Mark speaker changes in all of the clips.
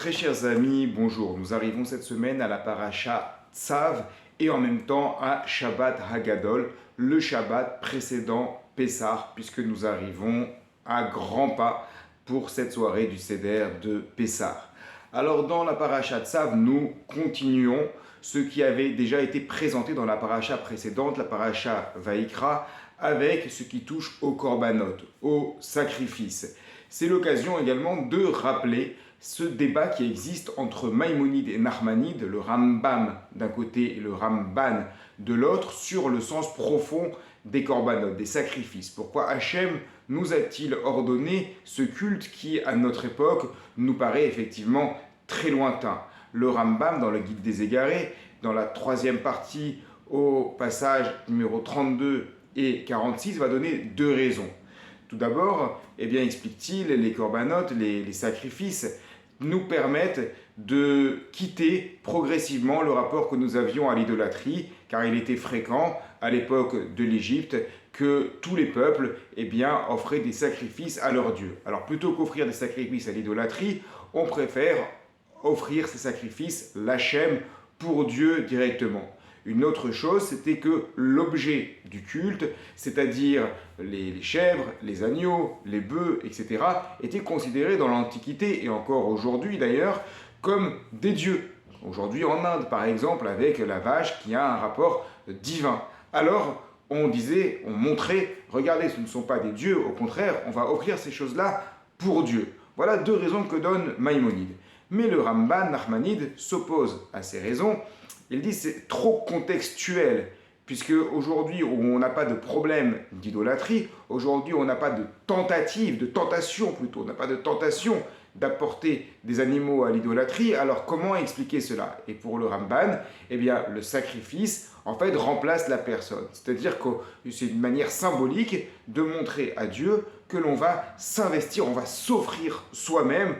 Speaker 1: Très chers amis, bonjour. Nous arrivons cette semaine à la paracha Tzav et en même temps à Shabbat Hagadol, le Shabbat précédent Pessah, puisque nous arrivons à grands pas pour cette soirée du Seder de Pessah. Alors dans la paracha Tzav, nous continuons ce qui avait déjà été présenté dans la paracha précédente, la paracha Vaikra, avec ce qui touche au korbanot, au sacrifice. C'est l'occasion également de rappeler ce débat qui existe entre Maïmonide et Nachmanide, le Rambam d'un côté et le Ramban de l'autre, sur le sens profond des korbanot, des sacrifices. Pourquoi Hachem nous a-t-il ordonné ce culte qui, à notre époque, nous paraît effectivement très lointain? Le Rambam, dans le Guide des Égarés, dans la troisième partie, au passage numéro 32 et 46, va donner deux raisons. Tout d'abord, explique-t-il, les korbanot, les sacrifices, nous permettent de quitter progressivement le rapport que nous avions à l'idolâtrie, car il était fréquent à l'époque de l'Égypte que tous les peuples offraient des sacrifices à leurs dieux. Alors plutôt qu'offrir des sacrifices à l'idolâtrie, on préfère offrir ces sacrifices l'Hachem pour Dieu directement. Une autre chose, c'était que l'objet du culte, c'est-à-dire les chèvres, les agneaux, les bœufs, etc., étaient considérés dans l'Antiquité, et encore aujourd'hui d'ailleurs, comme des dieux. Aujourd'hui en Inde, par exemple, avec la vache qui a un rapport divin. Alors, on montrait, regardez, ce ne sont pas des dieux, au contraire, on va offrir ces choses-là pour Dieu. Voilà deux raisons que donne Maïmonide. Mais le Ramban Nachmanide s'oppose à ces raisons. Il dit que c'est trop contextuel, puisque aujourd'hui on n'a pas de problème d'idolâtrie, aujourd'hui on n'a pas de tentation plutôt, on n'a pas de tentation d'apporter des animaux à l'idolâtrie, alors comment expliquer cela? Et pour le Ramban, le sacrifice en fait remplace la personne, c'est-à-dire que c'est une manière symbolique de montrer à Dieu que l'on va s'investir, on va s'offrir soi-même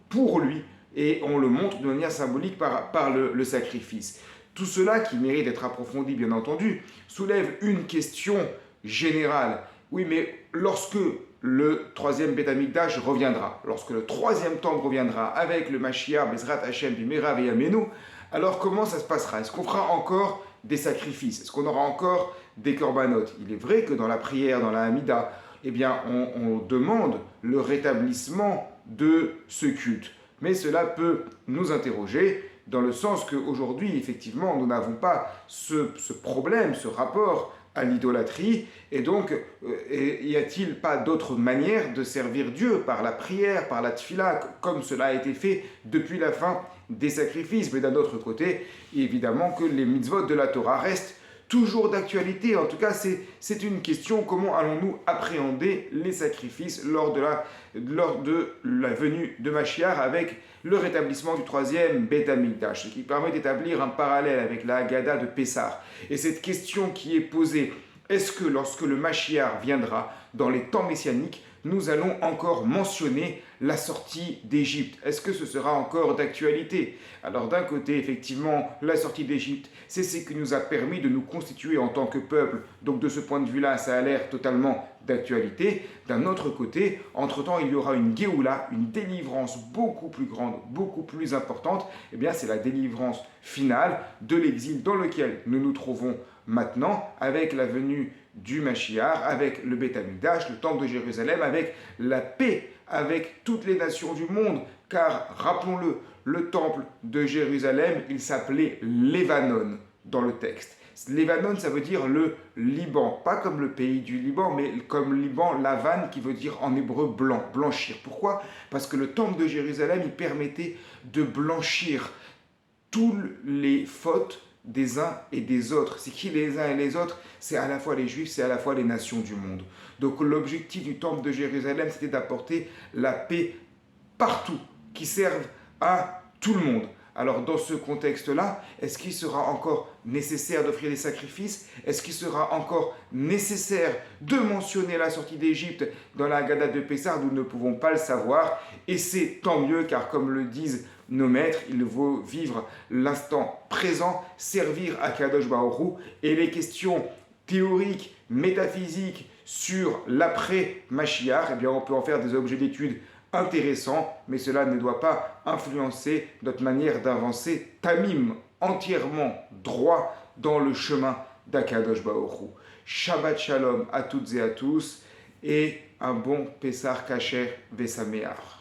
Speaker 1: pour lui, et on le montre de manière symbolique par le sacrifice. Tout cela, qui mérite d'être approfondi bien entendu, soulève une question générale. Oui, mais lorsque le troisième Beth Amikdash reviendra, lorsque le troisième temple reviendra avec le Mashiach, Bezrat Hashem, Bimera Veyamenu, alors comment ça se passera? Est-ce qu'on fera encore des sacrifices? Est-ce qu'on aura encore des korbanot? Il est vrai que dans la prière, dans la Hamida, on demande le rétablissement de ce culte. Mais cela peut nous interroger dans le sens qu'aujourd'hui, effectivement, nous n'avons pas ce problème, ce rapport à l'idolâtrie. Et donc, y a-t-il pas d'autre manière de servir Dieu par la prière, par la tfila, comme cela a été fait depuis la fin des sacrifices? Mais d'un autre côté, évidemment que les mitzvot de la Torah restent toujours d'actualité. En tout cas, c'est une question: comment allons-nous appréhender les sacrifices lors de la venue de Mashiach avec le rétablissement du troisième Beth Amikdash, ce qui permet d'établir un parallèle avec la Haggadah de Pessah. Et cette question qui est posée: est-ce que lorsque le Mashiach viendra dans les temps messianiques, nous allons encore mentionner la sortie d'Égypte? Est-ce que ce sera encore d'actualité? Alors d'un côté, effectivement, la sortie d'Égypte, c'est ce qui nous a permis de nous constituer en tant que peuple. Donc de ce point de vue-là, ça a l'air totalement d'actualité. D'un autre côté, entre-temps, il y aura une Géoula, une délivrance beaucoup plus grande, beaucoup plus importante. C'est la délivrance finale de l'exil dans lequel nous nous trouvons maintenant, avec la venue du Mashiach, avec le Beth Amikdash, le temple de Jérusalem, avec la paix avec toutes les nations du monde, car rappelons-le, le temple de Jérusalem, il s'appelait Lévanon dans le texte. Lévanon, ça veut dire le Liban, pas comme le pays du Liban, mais comme Liban, Lavan, qui veut dire en hébreu blanc, blanchir. Pourquoi? Parce que le temple de Jérusalem, il permettait de blanchir toutes les fautes des uns et des autres. C'est qui les uns et les autres? C'est à la fois les Juifs, c'est à la fois les nations du monde. Donc l'objectif du temple de Jérusalem, c'était d'apporter la paix partout, qui serve à tout le monde. Alors dans ce contexte-là, est-ce qu'il sera encore nécessaire d'offrir des sacrifices? Est-ce qu'il sera encore nécessaire de mentionner la sortie d'Égypte dans la Haggadah de Pessah? Nous ne pouvons pas le savoir, et c'est tant mieux, car comme le disent nos maîtres, il vaut vivre l'instant présent, servir à Kadosh Baruch Hu, et les questions théoriques, métaphysiques sur l'après-Mashiach, on peut en faire des objets d'étude intéressant, mais cela ne doit pas influencer notre manière d'avancer tamim, entièrement droit dans le chemin d'Akadosh Baruch Hu. Shabbat Shalom à toutes et à tous et un bon Pessah Kasher Vesameach.